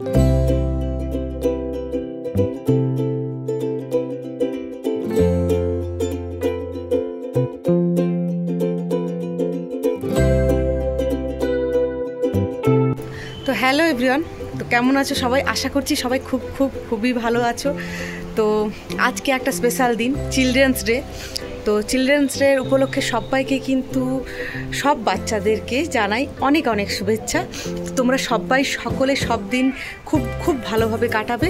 তো hello everyone, তো কেমন আছো সবাই? আশা করছি সবাই খুবই ভালো আছো। তো আজকে একটা স্পেশাল দিন, চিলড্রেন্স ডে। তো চিলড্রেন্স ডে উপলক্ষে সবাইকে কিন্তু সব বাচ্চাদেরকে জানাই অনেক অনেক শুভেচ্ছা। তোমরা সবাই সকলে সব দিন খুব ভালোভাবে কাটাবে,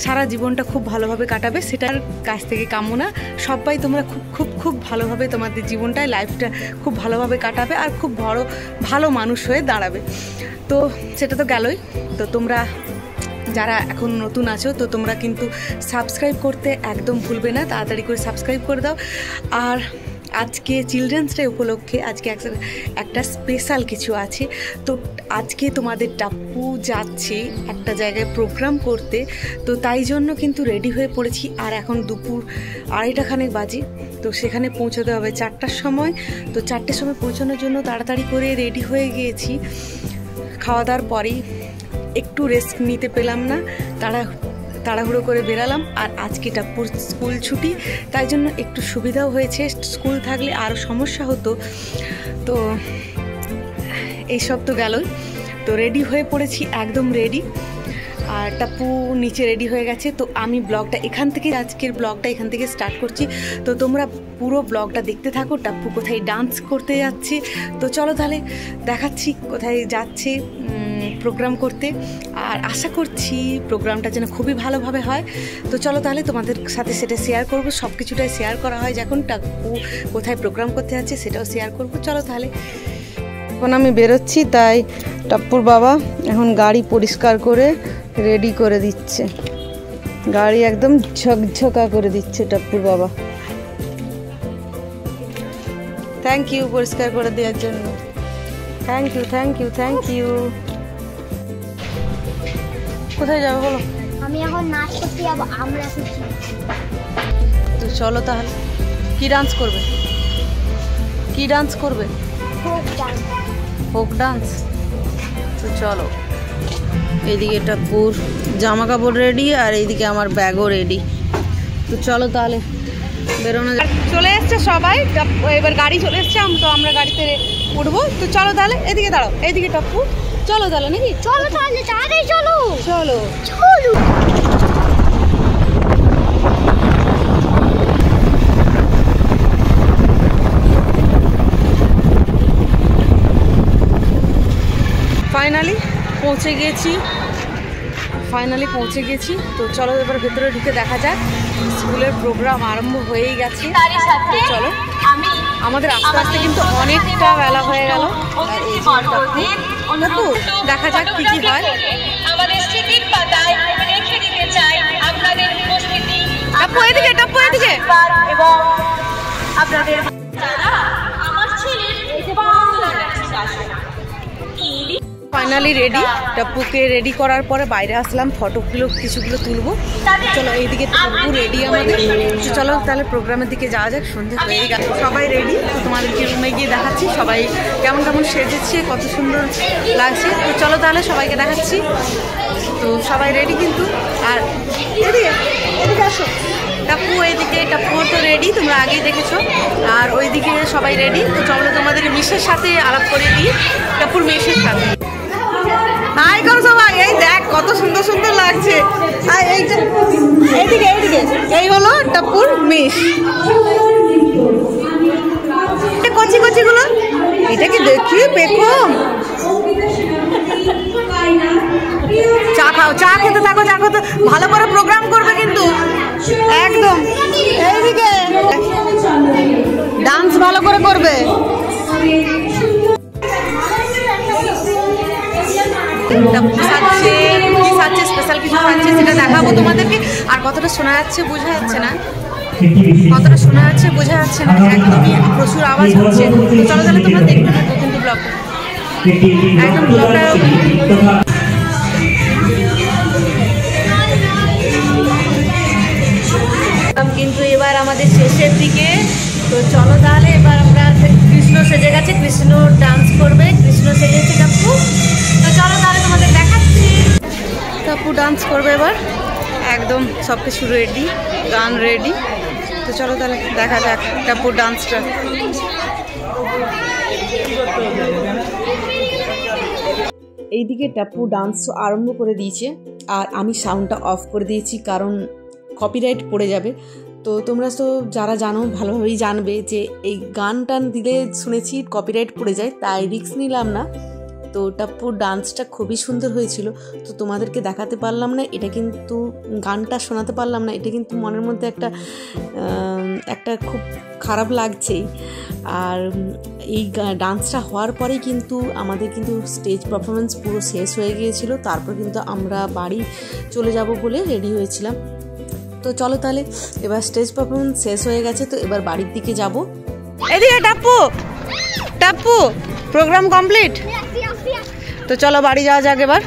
সারা জীবনটা খুব ভালোভাবে কাটাবে, সেটার কাছ থেকে কামনা। সবাই তোমরা খুব ভালোভাবে তোমাদের জীবনটায়, লাইফটা খুব ভালোভাবে কাটাবে আর খুব ভালো মানুষ হয়ে দাঁড়াবে। তো সেটা তো গেলই। তো তোমরা যারা এখন নতুন আছো, তো তোমরা কিন্তু সাবস্ক্রাইব করতে একদম ভুলবে না, তাড়াতাড়ি করে সাবস্ক্রাইব করে দাও। আর আজকে চিলড্রেন্স ডে উপলক্ষে আজকে একটা স্পেশাল কিছু আছে। তো আজকে তোমাদের টাপ্পু যাচ্ছে একটা জায়গায় প্রোগ্রাম করতে, তো তাই জন্য কিন্তু রেডি হয়ে পড়েছি। আর এখন দুপুর 2:30 বাজে, তো সেখানে পৌঁছতে হবে 4টার সময়। তো 4টের সময় পৌঁছানোর জন্য তাড়াতাড়ি করে রেডি হয়ে গিয়েছি। খাওয়া দাওয়ার পরেই একটু রেস্ট নিতে পেলাম না, তাড়াহুড়ো করে বেরালাম। আর আজকে টাপ্পুর স্কুল ছুটি, তাই জন্য একটু সুবিধাও হয়েছে। স্কুল থাকলে আরও সমস্যা হতো। তো এইসব তো গেলই। তো রেডি হয়ে পড়েছি, একদম রেডি। আর টাপ্পু নিচে রেডি হয়ে গেছে। তো আমি ব্লগটা আজকের ব্লগটা এখান থেকে স্টার্ট করছি। তো তোমরা পুরো ব্লগটা দেখতে থাকো, টাপ্পু কোথায় ডান্স করতে যাচ্ছে। তো চলো তাহলে দেখাচ্ছি কোথায় যাচ্ছে প্রোগ্রাম করতে। আর আশা করছি প্রোগ্রামটা যেন খুবই ভালোভাবে হয়। তো চলো তাহলে তোমাদের সাথে সেটা শেয়ার করবো। সব কিছুটাই শেয়ার করা হয় যখন টাপ্পু কোথায় প্রোগ্রাম করতে যাচ্ছে, সেটাও শেয়ার করবো। চলো তাহলে। এখন আমি বেরোচ্ছি, তাই টাপ্পুর বাবা এখন গাড়ি পরিষ্কার করে রেডি করে দিচ্ছে। গাড়ি একদম ঝকঝকা করে দিচ্ছে টাপ্পুর বাবা। থ্যাংক ইউ পরিষ্কার করে দেওয়ার জন্য। Thank you. কোথায় যাবে বলো? আমি এখন নাচ করতে যাবো। আমরা তো চলো তাহলে। কি ডান্স করবে? Folk dance. তো চলো। এইদিকে টাপ্পুর জামা কাপড় রেডি, আর এইদিকে আমার ব্যাগও রেডি। তো চলো তাহলে বেরোনো যাক। চলে এসছে সবাই, এবার গাড়ি চলে এসছে, তো আমরা গাড়িতে উঠবো। তো চলো তাহলে। এদিকে দাঁড়াও, এইদিকে টাপ্পু। চলো তাহলে নাকি? চলো তাহলে, তাড়াতাড়ি চলো। ফাইনালি পৌঁছে গেছি। তো চলো এবার ভেতরে ঢুকে দেখা যাক। স্কুলের প্রোগ্রাম আরম্ভ হয়েই গেছে। তো চলো, আমাদের আস্তে আস্তে কিন্তু অনেকটা বেলা হয়ে গেল। দেখা যাক কি হয়। টাপ্পু এদিকে। Finally ready. টাপ্পুকে রেডি করার পরে বাইরে আসলাম, ফটোগুলো কিছুগুলো তুলবো। চলো এইদিকে টাপ্পু রেডি আমাদের। চলো তাহলে প্রোগ্রামের দিকে যাওয়া যাক। সন্ধে হয়ে গেছে, সবাই রেডি। তো তোমাদেরকে রুমে গিয়ে দেখাচ্ছি সবাই কেমন সেজেছে, কত সুন্দর লাগছে। তো চলো তাহলে সবাইকে দেখাচ্ছি। তো সবাই রেডি কিন্তু। আর এদিকে আসো টাপ্পু, টাপ্পু তো রেডি, তোমরা আগেই দেখেছো। আর ওইদিকে সবাই রেডি। তো চলো তোমাদের মিসের সাথে আলাপ করে দিই, টাপ্পুর মিসের সাথে। হাই করো সবাই। এই দেখ কত সুন্দর লাগছে। আর এইদিকে এই হলো টাপ্পুর মিস। কচিগুলো এটাকে দেখি পেখম। চা খেতে থাকো। ভালো করে প্রোগ্রাম করবে কিন্তু একদম। এইদিকে ডান্স ভালো করে করবে। স্পেশাল কিছু খাচ্ছে, সেটা দেখাবো তোমাদেরকে। আর কতটা শোনা যাচ্ছে বোঝা যাচ্ছে না, একদমই প্রচুর আওয়াজ হচ্ছে। চলো তাহলে তোমরা দেখতে থাকো কিন্তু ব্লগটা, একদম ব্লগটা। কিন্তু এবার আমাদের শেষের দিকে। তো চলো তাহলে এবার আমরা কৃষ্ণ সেজে গেছে, কৃষ্ণ ডান্স করবে, কৃষ্ণ সেজেছে টাপ্পু। তো চলো তাহলে তোমাদের দেখাচ্ছি। তো টাপু ডান্স করবে এবার, একদম সব কিছু রেডি, গান রেডি। তো চলো তাহলে দেখা যাক টাপু ডান্সটা। এইদিকে টাপু ডান্স আরম্ভ করে দিয়েছে, আর আমি সাউন্ডটা অফ করে দিয়েছি কারণ কপিরাইট পড়ে যাবে। তো তোমরা তো যারা জানো ভালোভাবেই জানবে যে এই গান টান দিলে শুনেছি কপিরাইট পড়ে যায়, তাই রিস্ক নিলাম না। তো টাপ্পু ডান্সটা খুবই সুন্দর হয়েছিল, তো তোমাদেরকে দেখাতে পারলাম না, এটা কিন্তু গানটা শোনাতে পারলাম না, এটা কিন্তু মনের মধ্যে একটা খুব খারাপ লাগছেই। আর এই ডান্সটা হওয়ার পরেই কিন্তু আমাদের কিন্তু স্টেজ পারফরমেন্স পুরো শেষ হয়ে গিয়েছিল, তারপর কিন্তু আমরা বাড়ি চলে যাব বলে রেডি হয়েছিলাম। তো চলো তাহলে এবার স্টেজ পারফরমেন্স শেষ হয়ে গেছে, তো এবার বাড়ির দিকে যাব। এদিকে টাপ্পু, টাপ্পু প্রোগ্রাম কমপ্লিট, তো চলো বাড়ি যাওয়া যাক এবার।